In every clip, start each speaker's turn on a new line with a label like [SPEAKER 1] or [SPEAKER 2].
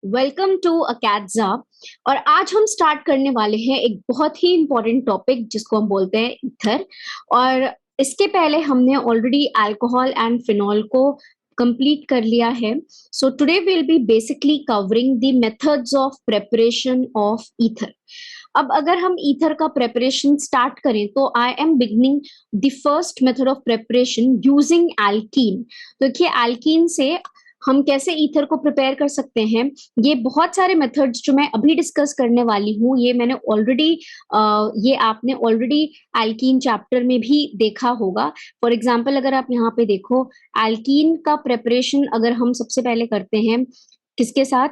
[SPEAKER 1] Welcome to अकेडजा। और आज हम स्टार्ट करने वाले हैं एक बहुत ही इंपॉर्टेंट टॉपिक जिसको हम बोलते हैं ईथर। और इसके पहले हमने ऑलरेडी अल्कोहल एंड फिनॉल को कंप्लीट कर लिया है। So today will be basically covering the methods of preparation of ether. अब अगर हम ईथर का प्रेपरेशन स्टार्ट करें तो I am beginning the first method of preparation using alkene. देखिए एल्कीन से हम कैसे ईथर को प्रिपेयर कर सकते हैं। ये बहुत सारे मेथड्स जो मैं अभी डिस्कस करने वाली हूँ ये मैंने ऑलरेडी ये आपने ऑलरेडी एल्कीन चैप्टर में भी देखा होगा। फॉर एग्जाम्पल अगर आप यहाँ पे देखो एल्कीन का प्रेपरेशन अगर हम सबसे पहले करते हैं किसके साथ,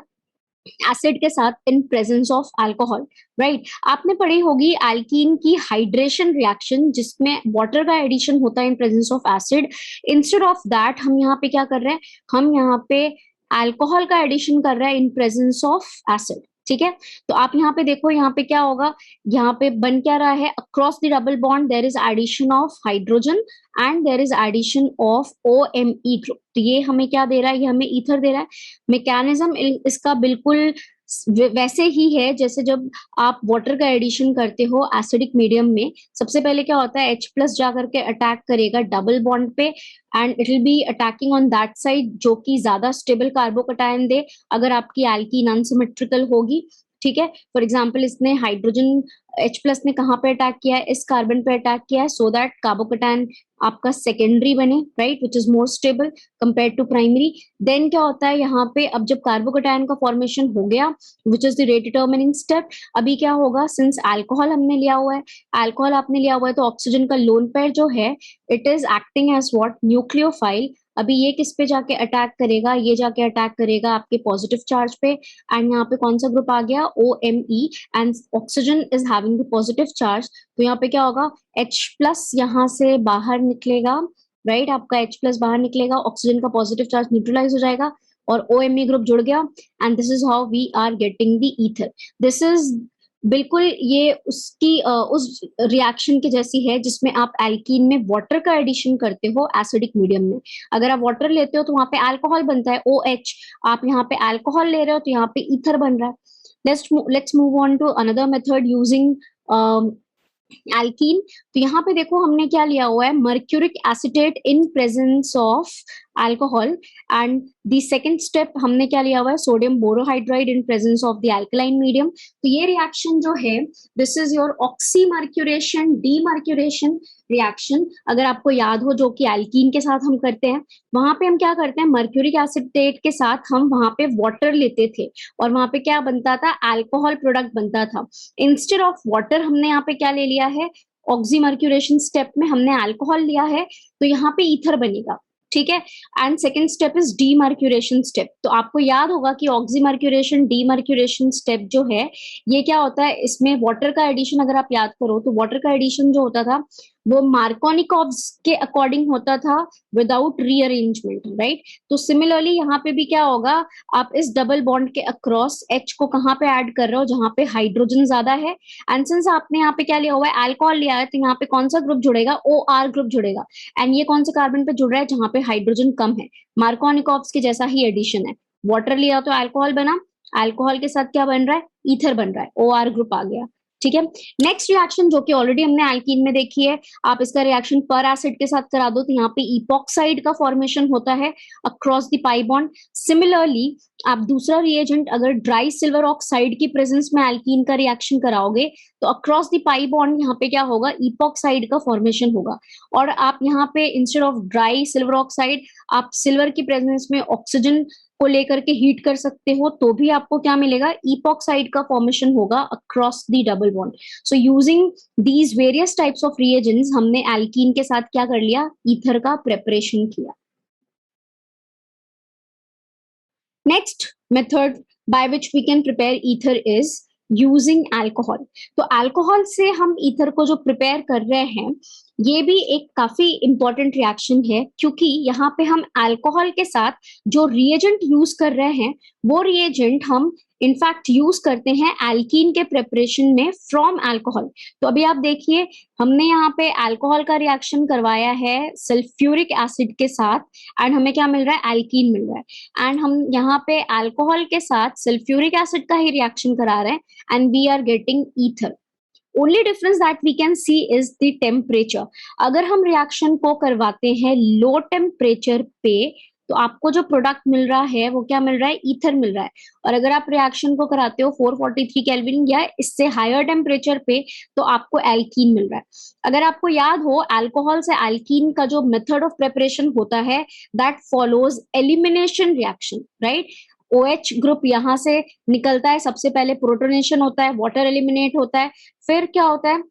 [SPEAKER 1] एसिड के साथ इन प्रेजेंस ऑफ अल्कोहल, राइट। आपने पढ़ी होगी एल्कीन की हाइड्रेशन रिएक्शन जिसमें वाटर का एडिशन होता है इन presence of acid. Instead of that हम यहाँ पे क्या कर रहे हैं, हम यहाँ पे अल्कोहल का एडिशन कर रहे हैं इन प्रेजेंस ऑफ एसिड। ठीक है, तो आप यहाँ पे देखो यहाँ पे क्या होगा, यहाँ पे बन क्या रहा है, across the double bond there is addition of hydrogen and there is addition of OMe group. तो ये हमें क्या दे रहा है, ये हमें ईथर दे रहा है। मैकेनिज्म इसका बिल्कुल वैसे ही है जैसे जब आप वाटर का एडिशन करते हो एसिडिक मीडियम में। सबसे पहले क्या होता है, H+ जा करके अटैक करेगा डबल बॉन्ड पे and it will be attacking on that side जो कि ज्यादा स्टेबल कार्बोकैटायन दे अगर आपकी एल्कीन अनसिमेट्रिकल होगी। ठीक है, फॉर एग्जाम्पल इसने हाइड्रोजन H+ ने कहाँ पे अटैक किया है, इस कार्बन पे अटैक किया है सो दैट कार्बोकैटायन आपका सेकेंडरी बने, right, which is more stable compare to primary. Then क्या होता है यहाँ पे, अब जब कार्बोकैटायन का फॉर्मेशन हो गया which is the rate determining step, अभी क्या होगा, सिंस अल्कोहल हमने लिया हुआ है, अल्कोहल आपने लिया हुआ है तो ऑक्सीजन का लोन पेयर जो है it is acting as what, nucleophile. अभी ये किस पे जाके अटैक करेगा, ये जाके अटैक करेगा आपके पॉजिटिव चार्ज पे एंड यहाँ पे कौन सा ग्रुप आ गया, OMe, and oxygen is having the positive charge. तो यहाँ पे क्या होगा, H+ यहाँ से बाहर निकलेगा, राइट, आपका H+ बाहर निकलेगा, ऑक्सीजन का पॉजिटिव चार्ज न्यूट्रलाइज हो जाएगा और OMe ग्रुप जुड़ गया and this is how we are getting the ether. This is बिल्कुल ये उसकी उस रिएक्शन की जैसी है जिसमें आप एल्कीन में वाटर का एडिशन करते हो एसिडिक मीडियम में। अगर आप वाटर लेते हो तो वहां पे अल्कोहल बनता है OH, आप यहाँ पे अल्कोहल ले रहे हो तो यहाँ पे ईथर बन रहा है। Let's move on to another method using alkene. तो यहाँ पे देखो हमने क्या लिया हुआ है, mercuric acetate in presence of alcohol and the second step हमने क्या लिया हुआ है, sodium borohydride in presence of the alkaline medium. तो ये रिएक्शन जो है this is your oxymercuration demercuration reaction. अगर आपको याद हो जो कि एल्कीन के साथ हम करते हैं, वहां पे हम क्या करते हैं, मर्क्यूरिक एसिटेट के साथ हम वहां पे वाटर लेते थे और वहां पे क्या बनता था, अल्कोहल प्रोडक्ट बनता था। इंस्टेड ऑफ वाटर हमने यहाँ पे क्या ले लिया है, ऑक्सीमर्क्यूरेशन स्टेप में हमने अल्कोहल लिया है तो यहाँ पे ईथर बनेगा। ठीक है, and second step is demercuration step. तो आपको याद होगा कि ऑक्सीमर्क्यूरेशन डीमर्क्यूरेशन स्टेप जो है ये क्या होता है, इसमें वाटर का एडिशन अगर आप याद करो तो वाटर का एडिशन जो होता था वो मार्कोनिकॉव्स के अकॉर्डिंग होता था विदाउट रीअरेंजमेंट, राइट। तो सिमिलरली यहाँ पे भी क्या होगा, आप इस डबल बॉन्ड के अक्रॉस H को कहाँ पे ऐड कर रहे हो, जहां पे हाइड्रोजन ज्यादा है एंड सिंस आपने यहाँ पे क्या लिया हुआ है, अल्कोहल लिया है, तो यहाँ पे कौन सा ग्रुप जुड़ेगा, OR ग्रुप जुड़ेगा एंड ये कौन से कार्बन पे जुड़ रहा है, जहां पे हाइड्रोजन कम है, मार्कोनिकॉव्स के जैसा ही एडिशन है। वाटर लिया तो अल्कोहल बना, अल्कोहल के साथ क्या बन रहा है, ईथर बन रहा है, OR ग्रुप आ गया। ठीक है, नेक्स्ट रिएक्शन जो कि ऑलरेडी हमने एल्कीन में देखी है, आप इसका रिएक्शन पर एसिड के साथ करा दो तो यहाँ पे इपॉक्साइड का फॉर्मेशन होता है across the pi bond. Similarly आप दूसरा रिएजेंट अगर ड्राई सिल्वर ऑक्साइड की प्रेजेंस में एल्कीन का रिएक्शन कराओगे तो अक्रॉस द पाई बॉन्ड यहाँ पे क्या होगा, इपॉक्साइड का फॉर्मेशन होगा। और आप यहाँ पे instead of dry silver oxide आप सिल्वर की प्रेजेंस में ऑक्सीजन को लेकर के हीट कर सकते हो तो भी आपको क्या मिलेगा, इपॉक्साइड का फॉर्मेशन होगा across the double bond. So using these various types of reagents हमने एल्कीन के साथ क्या कर लिया, ईथर का प्रेपरेशन किया। Next method by which we can prepare ether is using alcohol. तो अल्कोहल से हम ईथर को जो प्रिपेयर कर रहे हैं ये भी एक काफी इंपॉर्टेंट रिएक्शन है क्योंकि यहाँ पे हम अल्कोहल के साथ जो रिएजेंट यूज कर रहे हैं वो रिएजेंट हम इनफैक्ट यूज करते हैं एल्कीन के प्रिपरेशन में फ्रॉम अल्कोहल। तो अभी आप देखिए, हमने यहाँ पे अल्कोहल का रिएक्शन करवाया है सल्फ्यूरिक एसिड के साथ एंड हमें क्या मिल रहा है, एल्कीन मिल रहा है। एंड हम यहाँ पे अल्कोहल के साथ सल्फ्यूरिक एसिड का ही रिएक्शन करा रहे हैं and we are getting ether. Only difference that we can see is the temperature. अगर हम रिएक्शन को करवाते हैं लो टेम्परेचर पे तो आपको जो प्रोडक्ट मिल रहा है वो क्या मिल रहा है, ईथर मिल रहा है। और अगर आप रिएक्शन को कराते हो 443 केल्विन या इससे हायर टेम्परेचर पे तो आपको एल्कीन मिल रहा है। अगर आपको याद हो, अल्कोहल से एल्कीन का जो मेथड ऑफ प्रिपरेशन होता है that follows elimination reaction, right. OH group यहाँ से निकलता है, सबसे पहले प्रोटोनेशन होता है, वाटर एलिमिनेट होता है, फिर क्या होता है,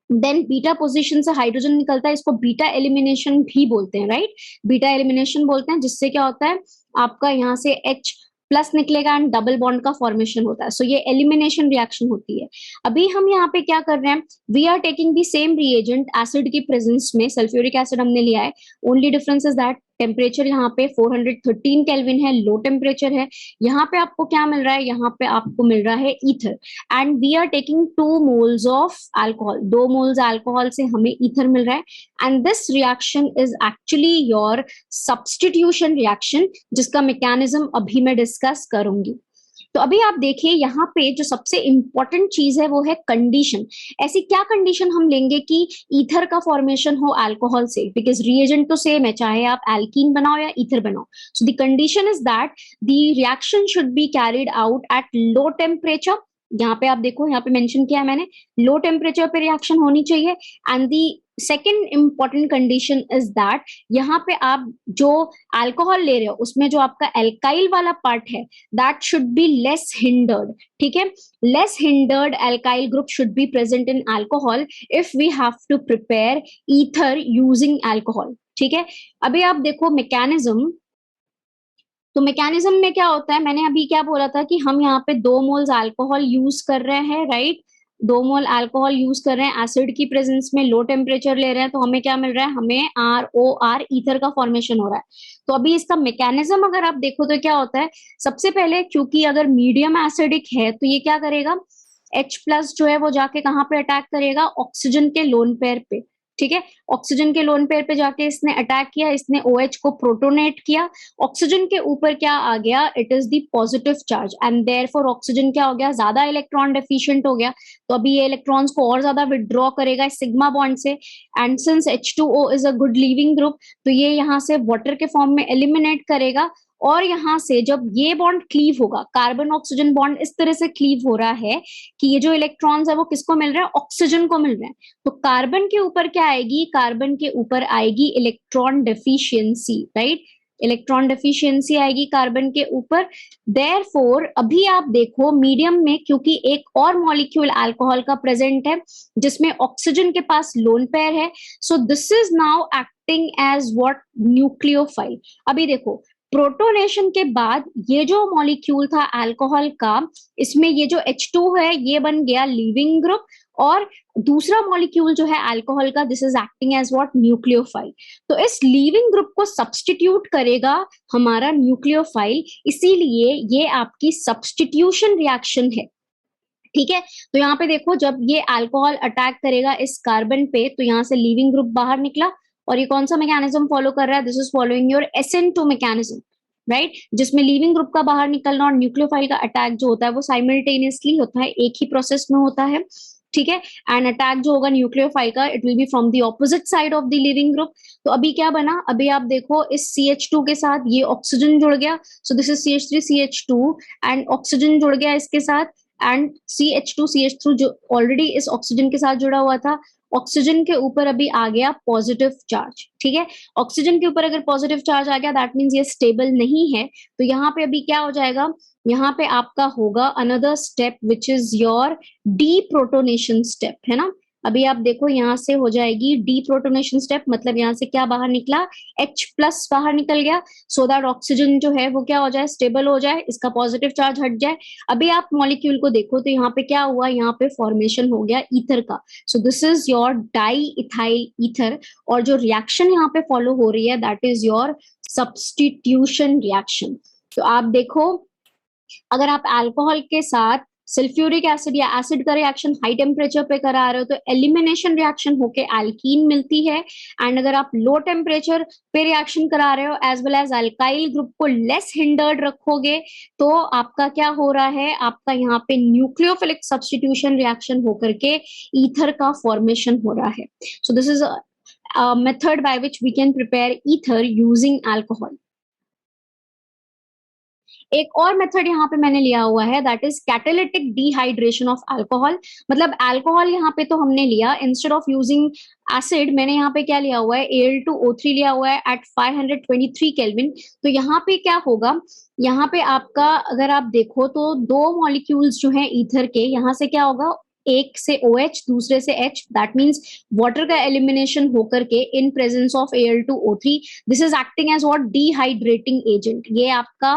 [SPEAKER 1] देन बीटा पोजीशन से हाइड्रोजन निकलता है, इसको बीटा एलिमिनेशन भी बोलते हैं, राइट। बीटा एलिमिनेशन बोलते हैं, जिससे क्या होता है, आपका यहाँ से H प्लस निकलेगा एंड डबल बॉन्ड का फॉर्मेशन होता है। सो ये एलिमिनेशन रिएक्शन होती है। अभी हम यहाँ पे क्या कर रहे हैं, we are taking the same reagent acid की प्रेजेंस में, सल्फ्यूरिक एसिड हमने लिया है। Only difference is that temperature यहाँ पे 413 केल्विन है, लो टेम्परेचर है। यहाँ पे आपको क्या मिल रहा है, यहाँ पे आपको मिल रहा है ether and we are taking 2 moles of alcohol. 2 moles alcohol से हमें ईथर मिल रहा है and this reaction is actually your substitution reaction, जिसका मैकेनिज्म अभी मैं डिस्कस करूंगी। तो अभी आप देखिए यहाँ पे जो सबसे इंपॉर्टेंट चीज है वो है कंडीशन। ऐसी क्या कंडीशन हम लेंगे कि ईथर का फॉर्मेशन हो अल्कोहल से, बिकॉज रिएजेंट तो सेम है, चाहे आप एल्कीन बनाओ या ईथर बनाओ। So the condition is that the reaction should be carried out at low temperature. यहाँ पे आप देखो, यहाँ पे मेंशन किया है मैंने, लो टेम्परेचर पे रिएक्शन होनी चाहिए। And the second important condition is that यहाँ पे आप जो अल्कोहल ले रहे हो उसमें जो आपका एल्काइल वाला पार्ट है that should be less hindered, ठीक है। Less hindered alkyl group should be present in alcohol if we have to prepare ether using alcohol, ठीक है। अभी आप देखो मैकेनिज्म, तो मैकेनिज्म में क्या होता है, मैंने अभी क्या बोला था कि हम यहाँ पे 2 मोल्स अल्कोहल यूज कर रहे हैं, राइट। 2 मोल अल्कोहल यूज कर रहे हैं एसिड की प्रेजेंस में, लो टेम्परेचर ले रहे हैं, तो हमें क्या मिल रहा है, हमें ROR ईथर का फॉर्मेशन हो रहा है। तो अभी इसका मैकेनिज्म अगर आप देखो तो क्या होता है, सबसे पहले क्योंकि अगर मीडियम एसिडिक है तो ये क्या करेगा, H प्लस जो है वो जाके कहाँ पे अटैक करेगा, ऑक्सीजन के लोन पेयर पे, ठीक है। ऑक्सीजन के लोन पेयर पे जाके इसने अटैक किया, इसने OH को प्रोटोनेट किया, ऑक्सीजन के ऊपर क्या आ गया, it is the positive charge and therefore oxygen क्या हो गया, ज्यादा इलेक्ट्रॉन डेफिशिएंट हो गया। तो अभी ये इलेक्ट्रॉन्स को और ज्यादा विड्रॉ करेगा इस सिग्मा बॉन्ड से and since H2O is a good leaving group तो ये यहाँ से वाटर के फॉर्म में एलिमिनेट करेगा। और यहाँ से जब ये बॉन्ड क्लीव होगा, कार्बन ऑक्सीजन बॉन्ड इस तरह से क्लीव हो रहा है कि ये जो इलेक्ट्रॉन्स है वो किसको मिल रहा है, ऑक्सीजन को मिल रहा है। तो कार्बन के ऊपर क्या आएगी, कार्बन के ऊपर आएगी electron deficiency, right. Electron deficiency आएगी कार्बन के ऊपर। देयरफॉर अभी आप देखो मीडियम में क्योंकि एक और मॉलिक्यूल अल्कोहल का प्रेजेंट है जिसमें ऑक्सीजन के पास लोन पेयर है, so this is now acting as what, nucleophile. अभी देखो प्रोटोनेशन के बाद ये जो मॉलिक्यूल था अल्कोहल का, इसमें ये जो H2 है ये बन गया लीविंग ग्रुप और दूसरा मॉलिक्यूल जो है अल्कोहल का, this is acting as what, nucleophile. तो इस लीविंग ग्रुप को सब्स्टिट्यूट करेगा हमारा न्यूक्लियोफाइल, इसीलिए ये आपकी सब्स्टिट्यूशन रिएक्शन है, ठीक है। तो यहाँ पे देखो जब ये अल्कोहल अटैक करेगा इस कार्बन पे तो यहाँ से लीविंग ग्रुप बाहर निकला और ये कौन सा मैकेनिज्म फॉलो कर रहा है, this is following your SN2 mechanism, right, जिसमें लीविंग ग्रुप का बाहर निकलना और न्यूक्लियोफाइल का अटैक जो होता है वो साइमल्टेनियसली होता है, एक ही प्रोसेस में होता है, ठीक है। एंड अटैक जो होगा न्यूक्लियोफाइल का, it will be from the opposite side of the leaving group. तो अभी क्या बना, अभी आप देखो इस CH2 के साथ ये ऑक्सीजन जुड़ गया, सो this is CH3CH2 and oxygen जुड़ गया इसके साथ एंड CH2CH3 जो ऑलरेडी इस ऑक्सीजन के साथ जुड़ा हुआ था, ऑक्सीजन के ऊपर अभी आ गया पॉजिटिव चार्ज, ठीक है। ऑक्सीजन के ऊपर अगर पॉजिटिव चार्ज आ गया दैट मींस ये स्टेबल नहीं है, तो यहाँ पे अभी क्या हो जाएगा, यहाँ पे आपका होगा another step which is your deprotonation step, है ना। अभी आप देखो यहाँ से हो जाएगी डीप्रोटोनेशन स्टेप, मतलब यहाँ से क्या बाहर निकला, H प्लस बाहर निकल गया, सो दैट ऑक्सीजन जो है वो क्या हो जाए, स्टेबल हो जाए, इसका पॉजिटिव चार्ज हट जाए। अभी आप मॉलिक्यूल को देखो तो यहाँ पे क्या हुआ, यहाँ पे फॉर्मेशन हो गया ईथर का, सो this is your di ethyl ether. और जो रिएक्शन यहाँ पे फॉलो हो रही है that is your substitution reaction. तो आप देखो अगर आप अल्कोहल के साथ सल्फ्यूरिक एसिड या एसिड का रिएक्शन हाई टेम्परेचर पे करा रहे हो तो एलिमिनेशन रिएक्शन होके एल्कीन मिलती है। एंड अगर आप लो टेम्परेचर पे रिएक्शन करा रहे हो as well as alkyl group को लेस हिंडर्ड रखोगे तो आपका क्या हो रहा है, आपका यहाँ पे न्यूक्लियोफिलिक सब्स्टिट्यूशन रिएक्शन होकर के ईथर का फॉर्मेशन हो रहा है। So this is a method by which we can prepare ether using alcohol. एक और मेथड यहाँ पे मैंने लिया हुआ है that is catalytic dehydration of alcohol. मतलब अल्कोहल यहाँ पे तो हमने लिया, इंस्टेड ऑफ यूजिंग एसिड मैंने यहाँ पे क्या लिया हुआ है, Al2O3 लिया हुआ है एट 523 केल्विन। तो यहाँ पे क्या होगा, यहाँ पे आपका अगर आप देखो तो दो मॉलिक्यूल्स जो हैं ईथर के, यहाँ से क्या होगा, एक से OH दूसरे से H, दैट मीन्स वाटर का एलिमिनेशन होकर के in presence of Al2O3 this is acting as what, dehydrating agent. ये आपका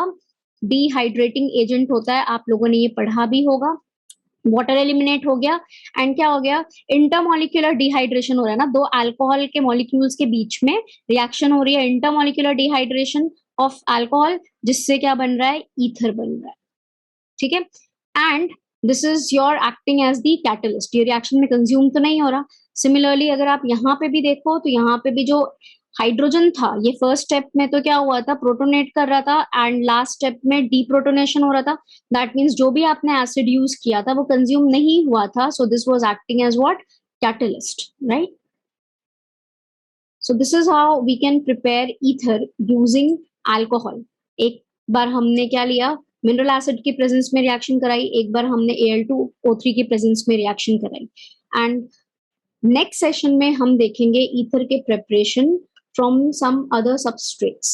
[SPEAKER 1] डिहाइड्रेटिंग एजेंट होता है, आप लोगों ने ये पढ़ा भी होगा। वाटर एलिमिनेट हो गया एंड क्या हो गया, इंटरमॉलिक्यूलर डिहाइड्रेशन हो रहा है ना, दो अल्कोहल के मॉलिक्यूल्स के बीच में रिएक्शन हो रही है, इंटरमॉलिक्यूलर डिहाइड्रेशन ऑफ अल्कोहल, जिससे क्या बन रहा है, ईथर बन रहा है। ठीक है, and this is your acting as the catalyst. ये रिएक्शन में कंज्यूम तो नहीं हो रहा। सिमिलरली अगर आप यहाँ पे भी देखो तो यहाँ पे भी जो हाइड्रोजन था, ये फर्स्ट स्टेप में तो क्या हुआ था, प्रोटोनेट कर रहा था एंड लास्ट स्टेप में डीप्रोटोनेशन हो रहा था। दैट मीन्स जो भी आपने एसिड यूज किया था वो कंज्यूम नहीं हुआ था, so this was acting as what, catalyst, right. So this is how we can prepare ether using alcohol. एक बार हमने क्या लिया, मिनरल एसिड के प्रेजेंस में रिएक्शन कराई, एक बार हमने Al2O3 के प्रेजेंस में रिएक्शन कराई। एंड नेक्स्ट सेशन में हम देखेंगे ईथर के preparation from some other substrates.